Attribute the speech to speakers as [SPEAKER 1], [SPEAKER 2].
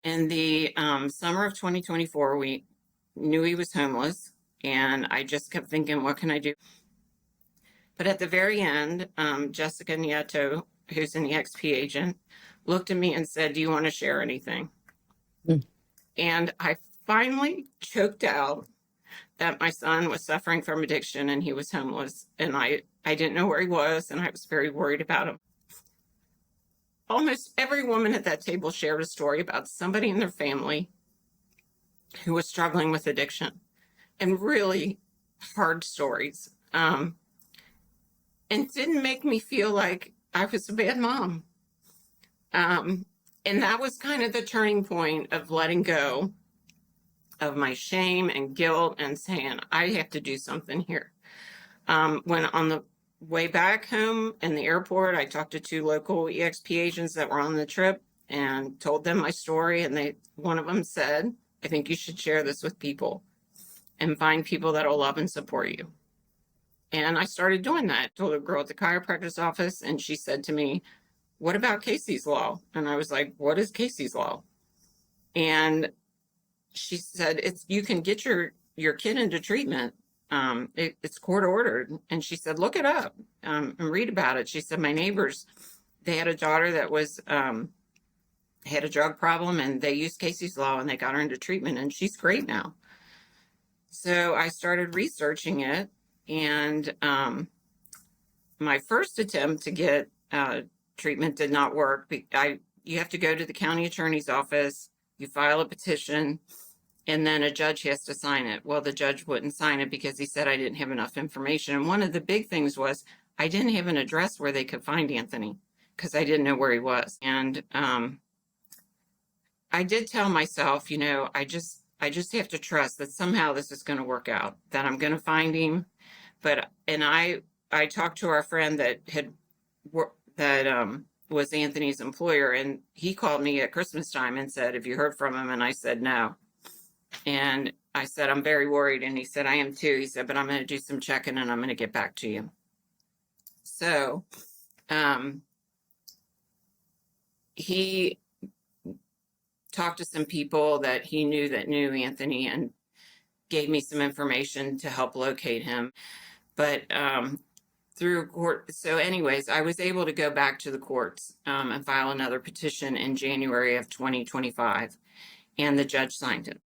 [SPEAKER 1] In the summer of 2024, we knew he was homeless, and I just kept thinking, what can I do? But at the very end, Jessica Nieto, who's an EXP agent, looked at me and said, "Do you want to share anything?"
[SPEAKER 2] Mm.
[SPEAKER 1] And I finally choked out that my son was suffering from addiction and he was homeless, and I didn't know where he was, and I was very worried about him. Almost every woman at that table shared a story about somebody in their family who was struggling with addiction, and really hard stories. And didn't make me feel like I was a bad mom. And that was kind of the turning point of letting go of my shame and guilt and saying, I have to do something here. When on the way back home in the airport, I talked to two local EXP agents that were on the trip and told them my story. And one of them said, "I think you should share this with people and find people that will love and support you." And I started doing that. Told a girl at the chiropractor's office, and she said to me, "What about Casey's Law?" And I was like, "What is Casey's Law?" And she said, "It's you can get your kid into treatment. It's court ordered." And she said, "Look it up and read about it." She said, "My neighbors, they had a daughter that was had a drug problem, and they used Casey's Law, and they got her into treatment, and she's great now." So I started researching it, and my first attempt to get treatment did not work. You have to go to the county attorney's office, you file a petition, and then a judge has to sign it. Well, the judge wouldn't sign it because he said I didn't have enough information. And one of the big things was I didn't have an address where they could find Anthony because I didn't know where he was. And I did tell myself, I just have to trust that somehow this is going to work out, that I'm going to find him. And I talked to our friend that was Anthony's employer, and he called me at Christmas time and said, "Have you heard from him?" And I said, "No." And I said, "I'm very worried." And he said, "I am too." He said, "But I'm going to do some checking and I'm going to get back to you." So he talked to some people that he knew that knew Anthony and gave me some information to help locate him. But through court, so anyways, I was able to go back to the courts and file another petition in January of 2025, and the judge signed it.